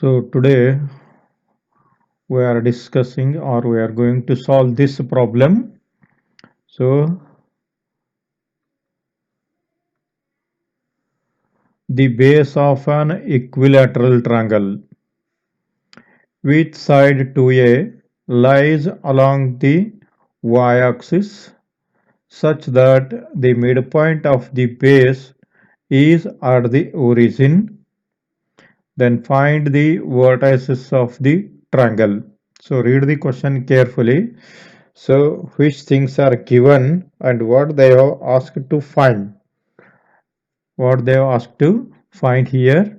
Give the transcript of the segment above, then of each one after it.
So today we are discussing or we are going to solve this problem. So the base of an equilateral triangle with side 2a lies along the y-axis such that the midpoint of the base is at the origin. Then find the vertices of the triangle. So read the question carefully. So which things are given and what they have asked to find. What they have asked to find here.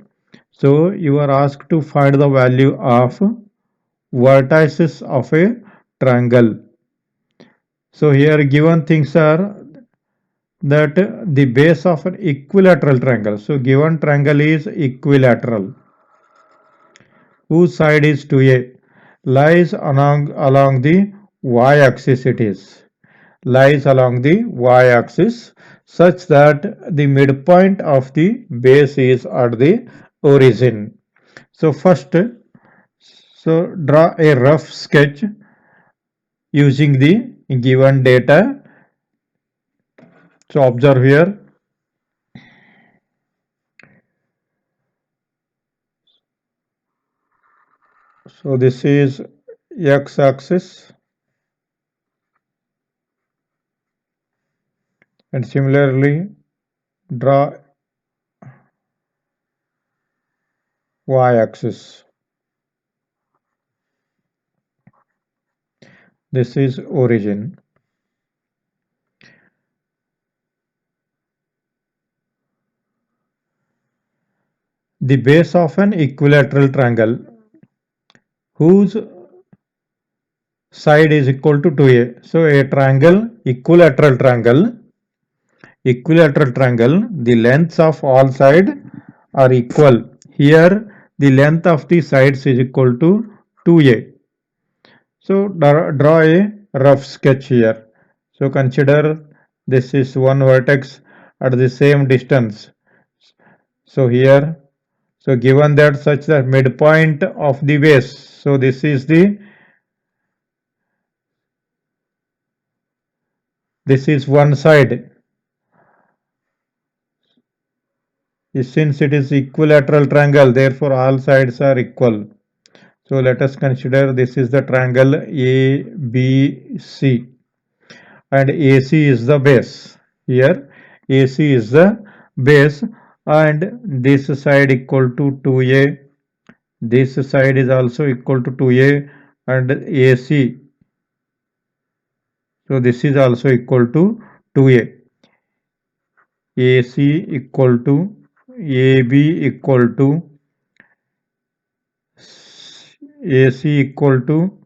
So you are asked to find the value of vertices of a triangle. So here given things are that the base of an equilateral triangle. So given triangle is equilateral. Whose side is 2a? Lies along the y-axis it is. Lies along the y-axis such that the midpoint of the base is at the origin. So first, draw a rough sketch using the given data. So observe here. So this is x-axis and similarly draw y-axis. This is origin. The base of an equilateral triangle whose side is equal to 2a. So a triangle, equilateral triangle, the lengths of all sides are equal. Here the length of the sides is equal to 2a. So draw a rough sketch here. So consider this is one vertex at the same distance. So here, so given that such the midpoint of the base, so this is one side. Since it is equilateral triangle, therefore all sides are equal. So let us consider this is the triangle ABC and AC is the base. Here AC is the base and this side equal to 2A. This side is also equal to 2A and AC. So this is also equal to 2A. AC equal to AB equal to AC equal to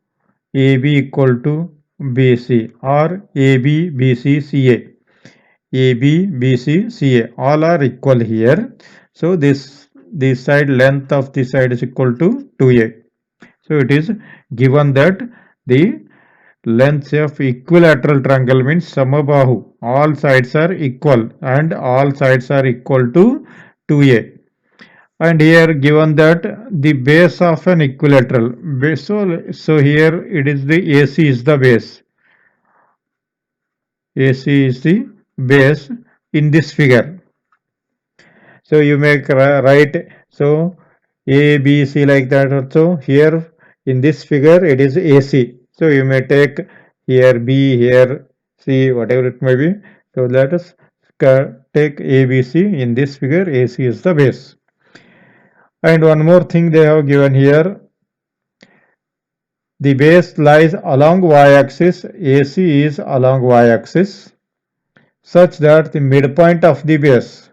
AB equal to BC or AB BC CA. AB BC CA all are equal here. So this side length of this side is equal to 2A. So it is given that the length of equilateral triangle means samabahu. All sides are equal and all sides are equal to 2A. And here given that the base of an equilateral base, so here it is the AC is the base. AC is the base in this figure. So you make write so A, B, C like that also. Here in this figure it is AC. So you may take here B, here C, whatever it may be. So let us take A, B, C. In this figure AC is the base. And one more thing they have given here. The base lies along y-axis. AC is along y-axis such that the midpoint of the base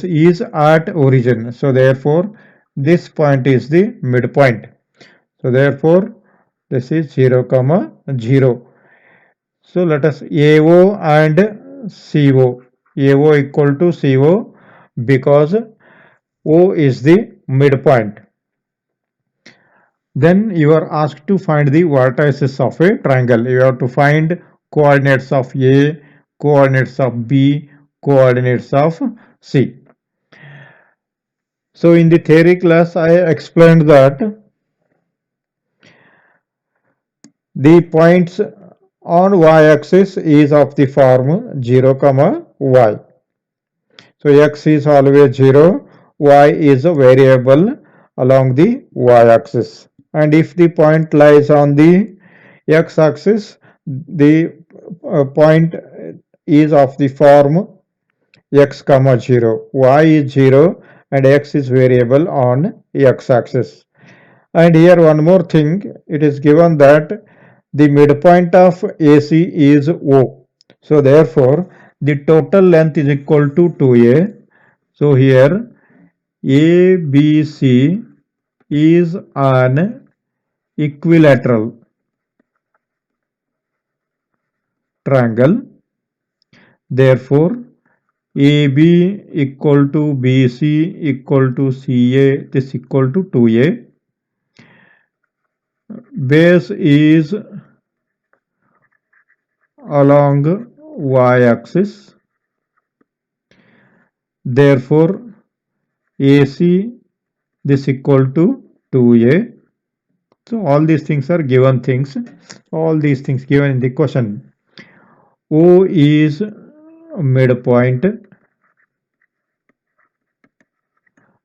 is at origin. So therefore this point is the midpoint. So therefore this is 0, 0. So let us AO and CO. AO equal to CO because O is the midpoint. Then you are asked to find the vertices of a triangle. You have to find coordinates of A, coordinates of B, coordinates of C. So in the theory class, I explained that the points on y-axis is of the form 0, comma y. So x is always 0, y is a variable along the y-axis. And if the point lies on the x-axis, the point is of the form x comma 0. Y is 0 and x is variable on x-axis. And here one more thing, it is given that the midpoint of AC is O. So therefore, the total length is equal to 2A. So here ABC is an equilateral triangle. Therefore, AB equal to BC equal to CA, this equal to 2A. Base is along y-axis. Therefore, AC this equal to 2A. So all these things are given things. All these things given in the question. O is midpoint.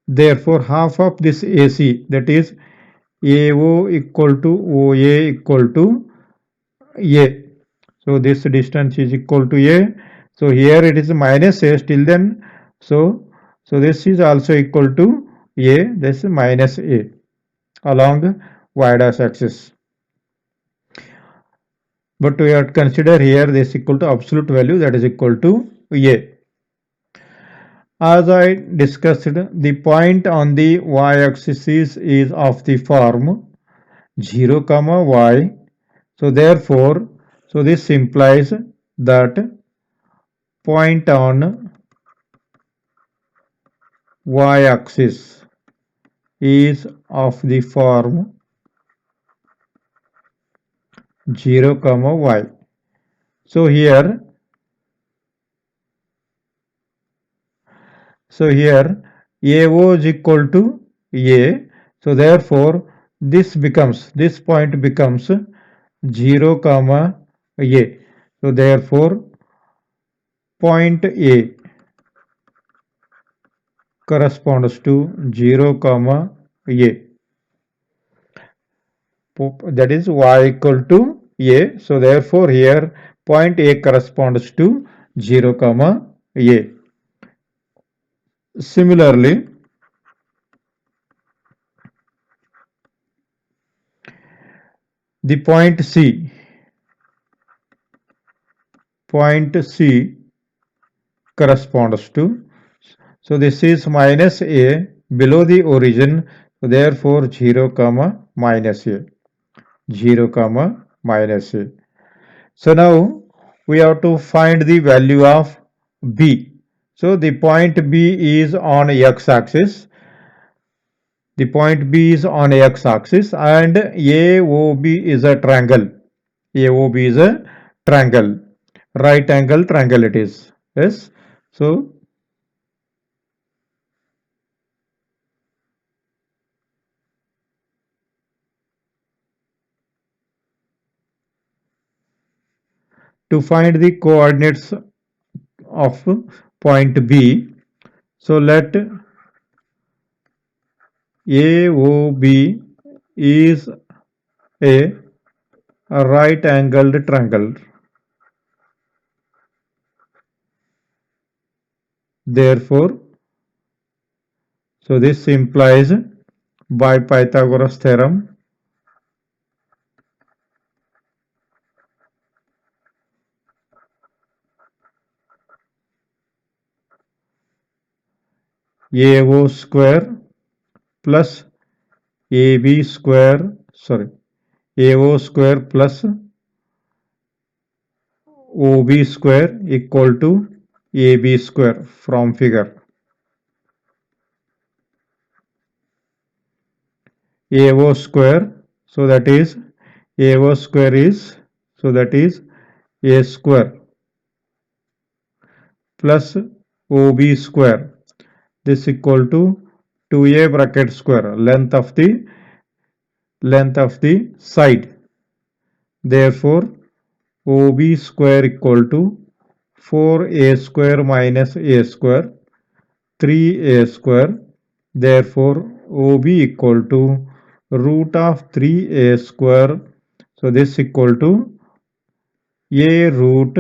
Therefore, half of this AC, that is AO equal to OA equal to A. So this distance is equal to A. So here it is minus A still then. So this is also equal to A. This is minus A along y-dash axis. But we have to consider here this equal to absolute value, that is equal to A. As I discussed, the point on the y-axis is of the form 0, comma y. So therefore, so this implies that point on y-axis is of the form 0, comma y. So here AO is equal to A. So therefore, this point becomes 0, comma A. So therefore, point A corresponds to 0, comma A. That is y equal to A. So therefore, here point A corresponds to 0, comma A. Similarly, the point C corresponds to, so this is minus A below the origin, so therefore 0, comma minus A, 0, comma minus A. So now we have to find the value of B. So the point B is on x-axis. The point B is on x-axis and AOB is a triangle. AOB is a triangle. Right angle triangle it is. Yes. So to find the coordinates of point B, so let AOB is a right angled triangle. Therefore, so this implies by Pythagoras theorem AO square plus AB square, AO square plus OB square equal to AB square from figure. AO square, so that is AO square is, so that is A square plus OB square, this equal to 2a bracket square, length of the side. Therefore, OB square equal to 4a square minus a square, 3a square. Therefore, OB equal to root of 3a square. So this equal to a root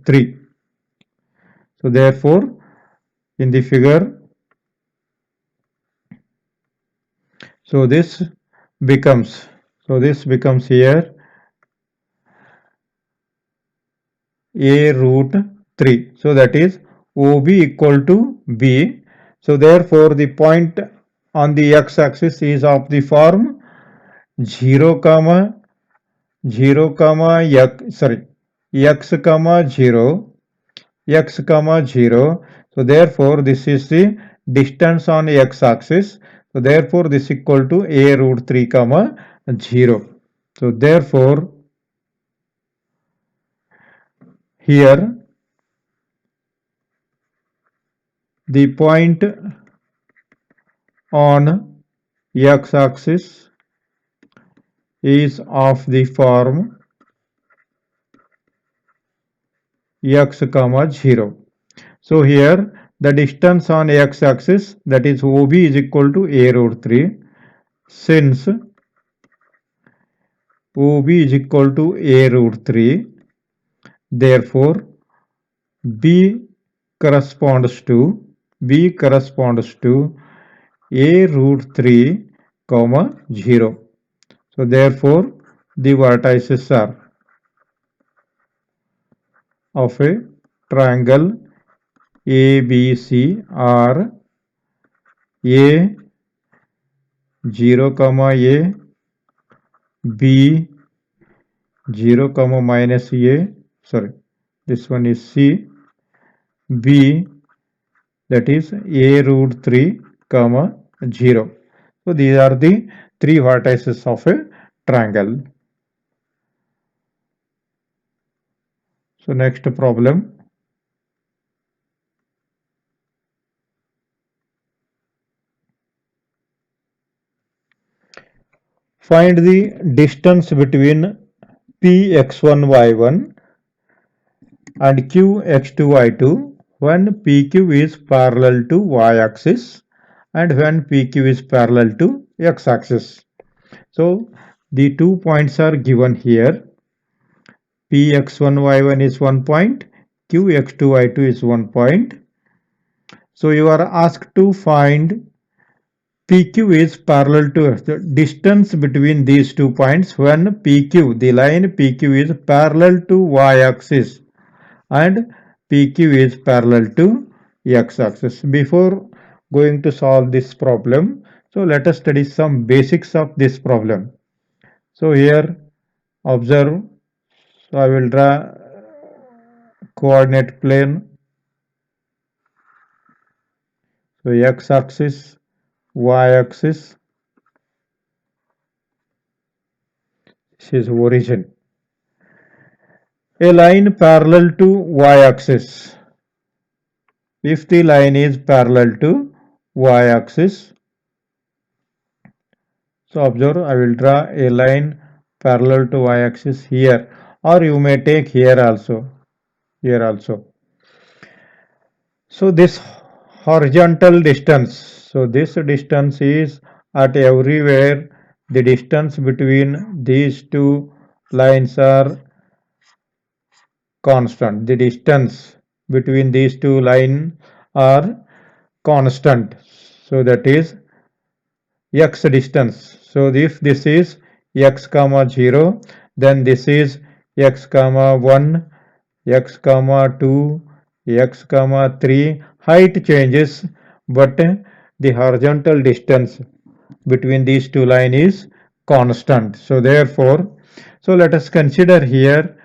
3. So therefore, in the figure, so this becomes, here a root 3. So that is OB equal to B. So therefore the point on the x-axis is of the form 0 comma 0 comma x comma 0 x comma 0. So therefore this is the distance on x-axis. So therefore this equal to a root 3 comma 0. So therefore here the point on x-axis is of the form x comma 0. So here the distance on x-axis, that is OB, is equal to a root 3. Since OB is equal to a root 3, therefore B corresponds to a root 3 comma 0. So therefore the vertices are of a triangle ABC are A 0 comma A, B 0 comma minus A, this one is C, B, that is a root 3 comma 0. So these are the three vertices of a triangle. So next problem. Find the distance between Px1y1 and Qx2y2 when PQ is parallel to y-axis and when PQ is parallel to x-axis. So the 2 points are given here. Px1y1 is 1 point, Qx2y2 is 1 point. So you are asked to find PQ is parallel to the distance between these 2 points when PQ, the line PQ is parallel to y-axis and PQ is parallel to x-axis. Before going to solve this problem, so let us study some basics of this problem. So here observe, so I will draw coordinate plane. So x-axis, y-axis, this is origin. A line parallel to y-axis. If the line is parallel to y-axis, so observe, I will draw a line parallel to y-axis here, or you may take here also. So this horizontal distance, so this distance is at everywhere, the distance between these two lines are constant. The distance between these two lines are constant. So that is x distance. So if this is x comma 0, then this is x comma 1, x comma 2, x comma 3. Height changes, but the horizontal distance between these two lines is constant. So therefore, so let us consider here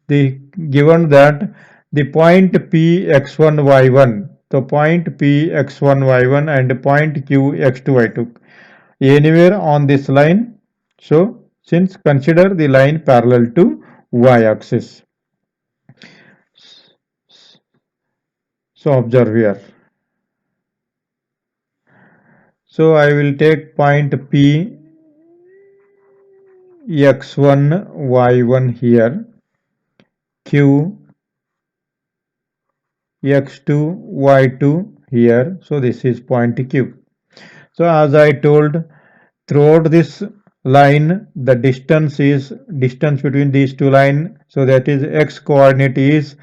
the given that the point Px1y1, the point Px1y1 and point Qx2y2 anywhere on this line. So since consider the line parallel to y-axis. So observe here. So I will take point P x1 y1 here, Q x2 y2 here. So this is point Q. So as I told, throughout this line, the distance between these two lines, so that is x coordinate is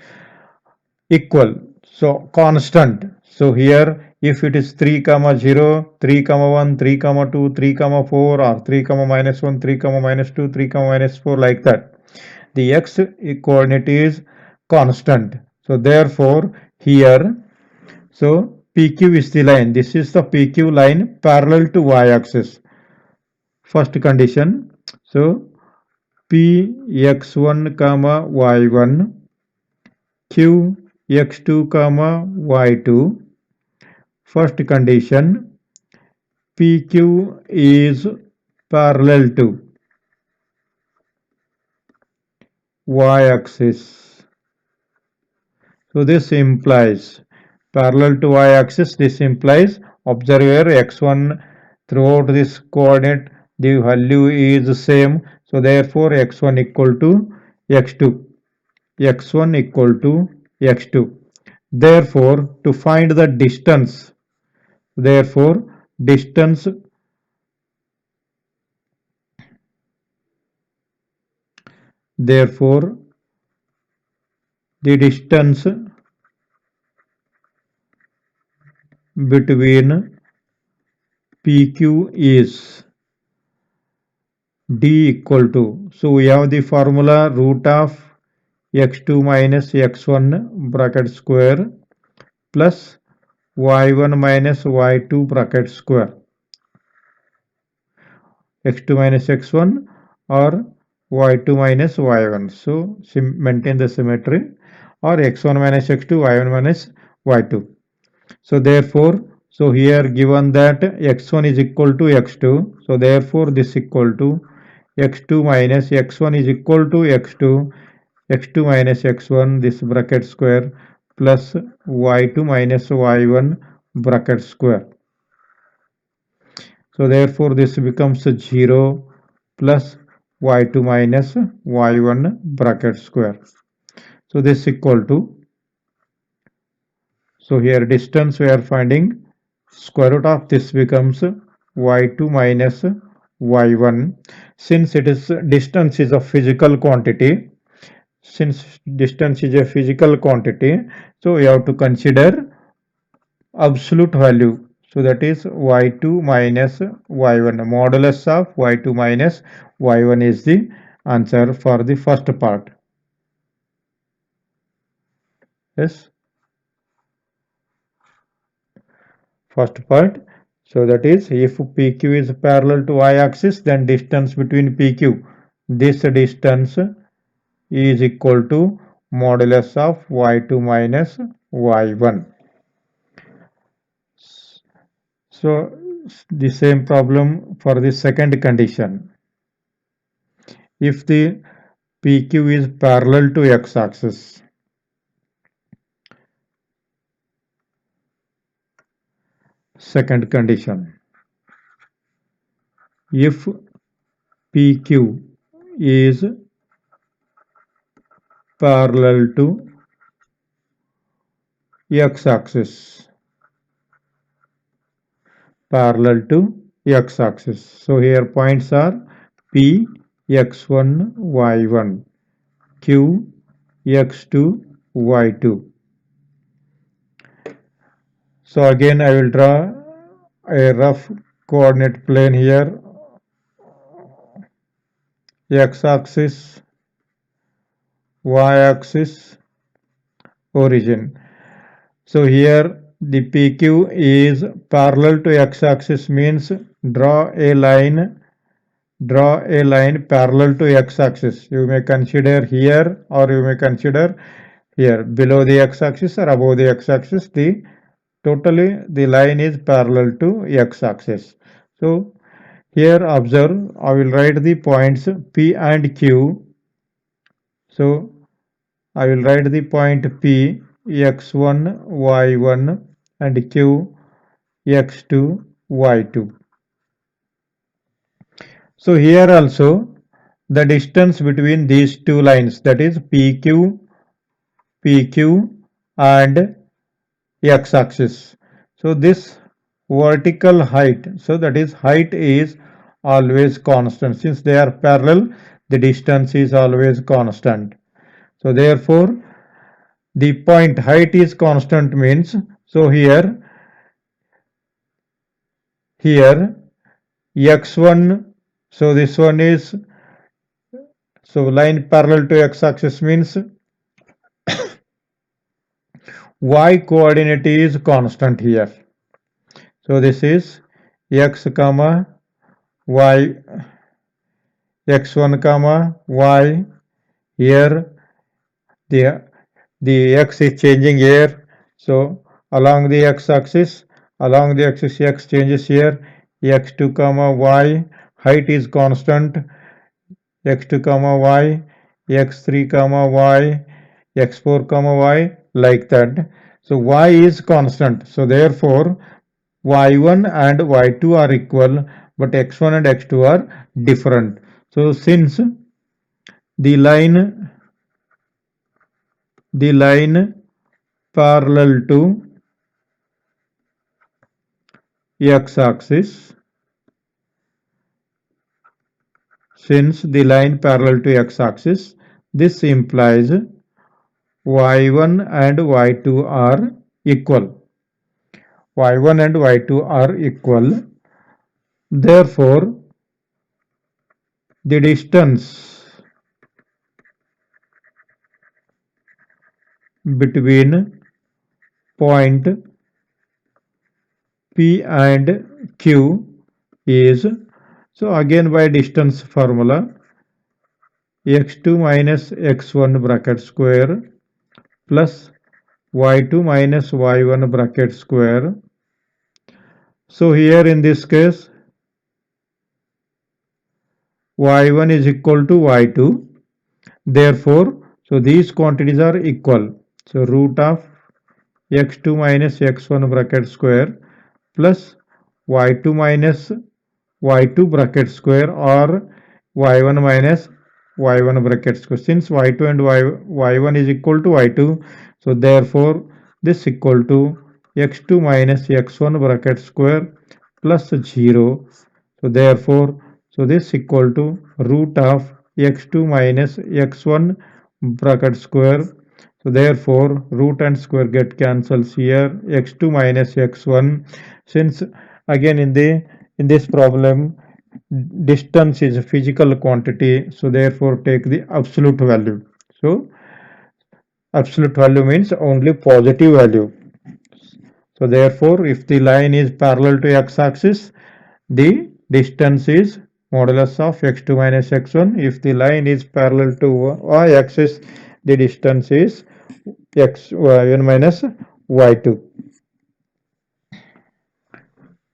equal, so constant. So here if it is 3 comma 0, 3 comma 1, 3 comma 2, 3 comma 4, or 3 comma minus 1, 3 comma minus 2, 3 comma minus 4, like that, the x coordinate is constant. So therefore here, so PQ is the line, this is the PQ line parallel to y-axis. First condition, so P x1 comma y1, Q x2 comma y2. First condition, PQ is parallel to y-axis. So this implies parallel to y-axis. This implies, observe here x1 throughout this coordinate the value is same. So therefore x1 equal to x2. x1 equal to x2. Therefore to find the distance, therefore distance therefore the distance between PQ is D equal to, so we have the formula root of x2 minus x1 bracket square plus y1 minus y2 bracket square, x2 minus x1 or y2 minus y1. So maintain the symmetry, or x1 minus x2, y1 minus y2. So therefore, so here given that x1 is equal to x2, so therefore this equal to x2 minus x1 is equal to x2, x2 minus x1 this bracket square plus y2 minus y1 bracket square. So therefore this becomes 0 plus y2 minus y1 bracket square. So this equal to, so here distance we are finding, square root of this becomes y2 minus y1. Since it is distance is a physical quantity, since distance is a physical quantity, so we have to consider absolute value. So that is y2 minus y1. Modulus of y2 minus y1 is the answer for the first part. Yes, first part. So that is, if PQ is parallel to y-axis, then distance between PQ, this distance is equal to modulus of y2 minus y1. So the same problem for the second condition. If the PQ is parallel to x-axis, second condition, if PQ is parallel to x-axis, parallel to x-axis. So here points are P x1 y1, Q x2 y2. So again I will draw a rough coordinate plane here, x-axis, y-axis, origin. So here the PQ is parallel to x-axis means draw a line parallel to x-axis. You may consider here or you may consider here below the x-axis or above the x-axis. The totally the line is parallel to x-axis. So here observe, I will write the points P and Q. So I will write the point P x1 y1 and Q x2 y2. So here also the distance between these two lines, that is PQ and x-axis. So this vertical height, so that is height is always constant. Since they are parallel, the distance is always constant. So therefore the point height is constant means, so here x1, so this one is, so line parallel to x-axis means y coordinate is constant here. So this is x comma y, x1 comma y. Here the x is changing here. So along the x-axis, x changes here. x2 comma y, height is constant. x2 comma y, x3 comma y, x4 comma y, like that. So y is constant. So therefore y1 and y2 are equal, but x1 and x2 are different. So since the line parallel to x-axis, since the line parallel to x-axis, this implies y1 and y2 are equal. y1 and y2 are equal. Therefore, the distance between point P and Q is, so again by distance formula, x2 minus x1 bracket square plus y2 minus y1 bracket square. So here in this case y1 is equal to y2. Therefore, so these quantities are equal. So root of x2 minus x1 bracket square plus y2 minus y2 bracket square or y1 minus y1 bracket square. Since y2 and y1 is equal to y2, so therefore this equal to x2 minus x1 bracket square plus 0. So therefore, so this equal to root of x2 minus x1 bracket square. So therefore root and square get cancels here, x2 minus x1. Since again in this problem distance is a physical quantity, so therefore take the absolute value. So absolute value means only positive value. So therefore if the line is parallel to x-axis, the distance is modulus of x2 minus x1. If the line is parallel to y-axis, the distance is y1 minus y2.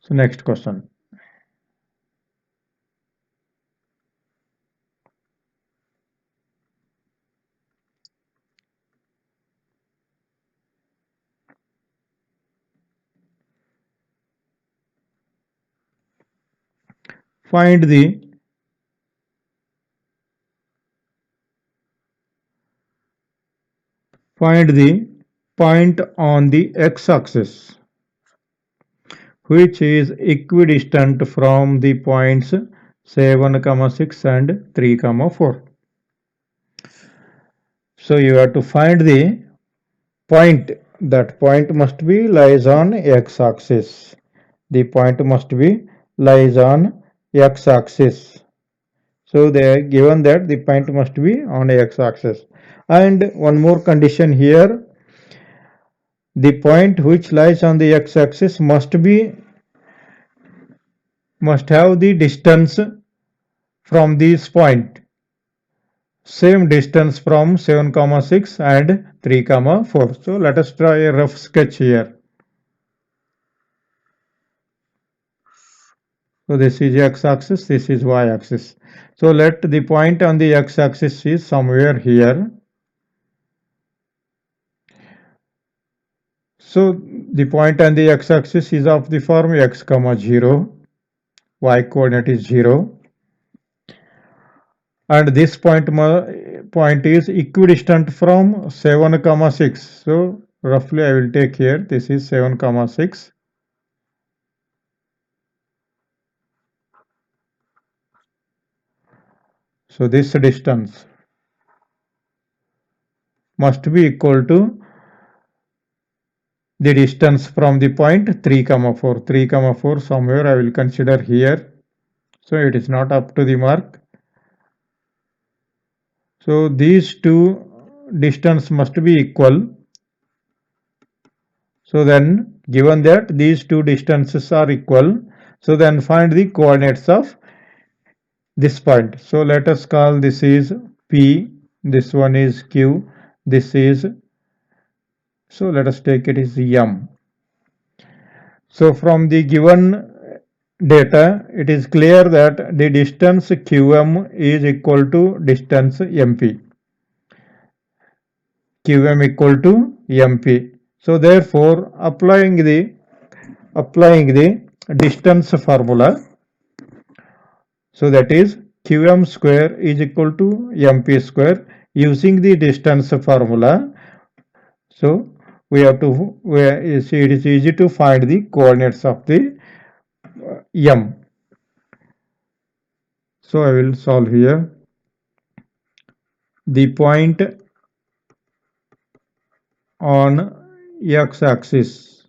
So next question. Find the point on the x-axis which is equidistant from the points 7, 6 and 3, 4. So you have to find the point. That point must be lies on x-axis. The point must be lies on x-axis. So they are given that the point must be on x-axis. And one more condition here, the point which lies on the x-axis must have the distance from this point, same distance from 7, 6 and 3, 4. So let us try a rough sketch here. So this is x-axis, this is y-axis. So let the point on the x-axis is somewhere here. So the point on the x-axis is of the form x comma 0, y coordinate is 0, and this point is equidistant from 7 comma 6. So roughly I will take here, this is 7 comma 6. So this distance must be equal to the distance from the point 3 comma 4. 3 comma 4 somewhere I will consider here. So it is not up to the mark. So these two distance must be equal. So then given that these two distances are equal, so then find the coordinates of this point. So let us call this is P, this one is Q, this is, so let us take it as M. So from the given data, it is clear that the distance QM is equal to distance MP. QM equal to MP. So therefore, applying the distance formula, so that is QM square is equal to MP square using the distance formula. So we have to, it is easy to find the coordinates of the M. So I will solve here. The point on x-axis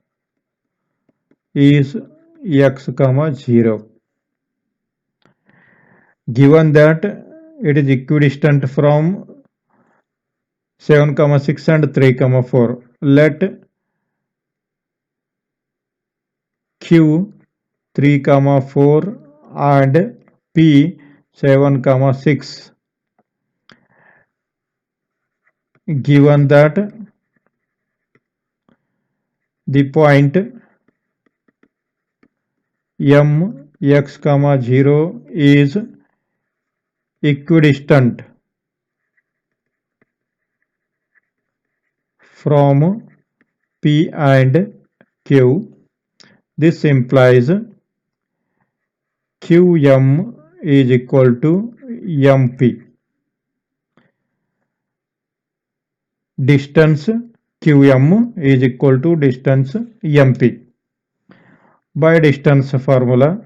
is x comma 0. Given that it is equidistant from 7 comma 6 and 3 comma 4, let q 3 comma 4 and p 7 comma 6. Given that the point m x comma 0 is equidistant from p and q, this implies qm is equal to mp. Distance qm is equal to distance mp. By distance formula,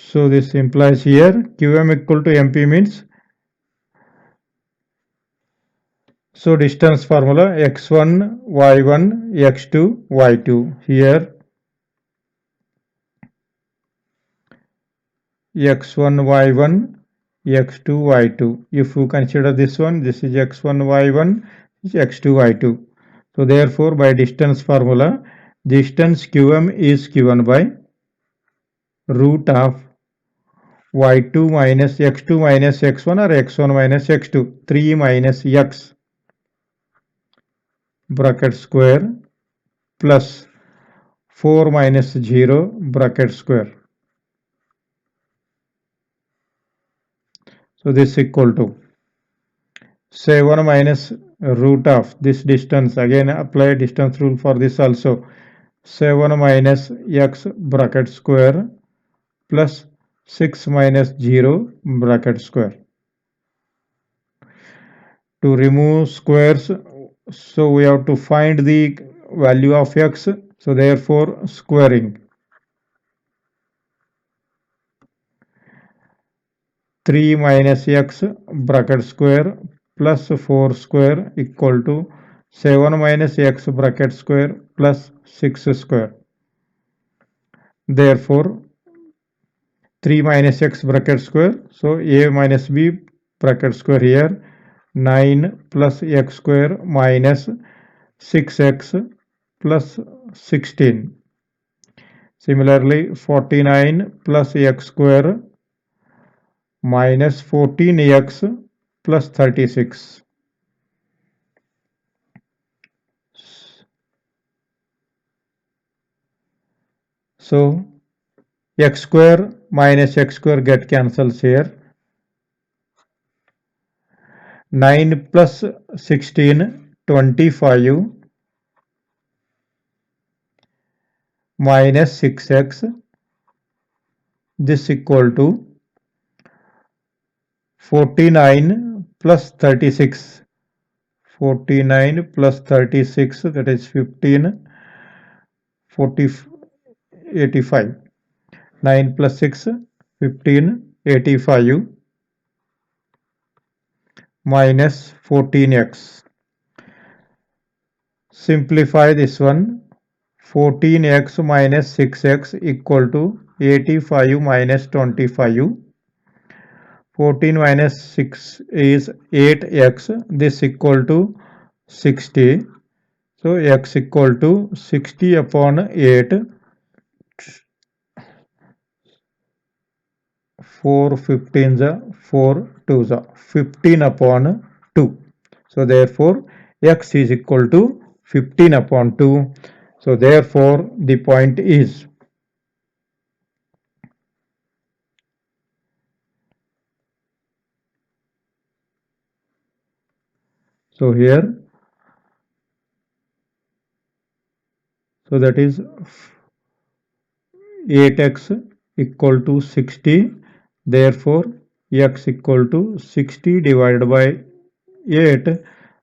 so this implies here qm equal to mp means, so distance formula x1 y1 x2 y2, here x1 y1 x2 y2. If you consider this one, this is x1 y1, x2 y2. So therefore by distance formula, distance qm is given by root of y2 minus x2 minus x1 or x1 minus x2, 3 minus x bracket square plus 4 minus 0 bracket square. So this is equal to 7 minus root of this distance, again apply distance rule for this also, 7 minus x bracket square plus 6 minus 0 bracket square. To remove squares, so we have to find the value of x, so therefore squaring 3 minus x bracket square plus 4 square equal to 7 minus x bracket square plus 6 square. Therefore 3 minus x bracket square, so a minus b bracket square here, 9 plus x square minus 6x plus 16. Similarly 49 plus x square minus 14x plus 36. So x square minus x square get cancels here. 9 plus 16, 25 minus 6x. This equal to 49 plus 36. 49 plus 36, that is 15, 40, 85. 9 plus 6, 15, 85 minus 14x. Simplify this one. 14x minus 6x equal to 85 minus 25. 14 minus 6 is 8x. This equal to 60. So x equal to 60 upon 8. 4 15s are 4 2s are 15 upon 2. So therefore x is equal to 15 upon 2. So therefore the point is, so here, so that is 8x equal to 60. Therefore x equal to 60 divided by 8.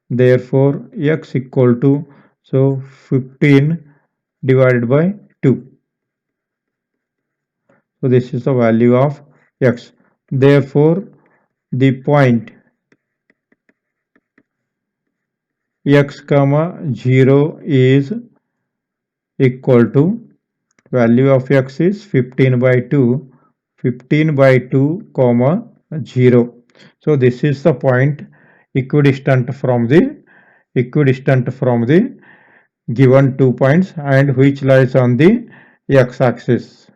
Therefore x equal to, so 15 divided by 2. So this is the value of x. Therefore the point x comma 0 is equal to, value of x is 15 by 2, 15 by 2 comma 0. So this is the point equidistant from the given 2 points and which lies on the x-axis.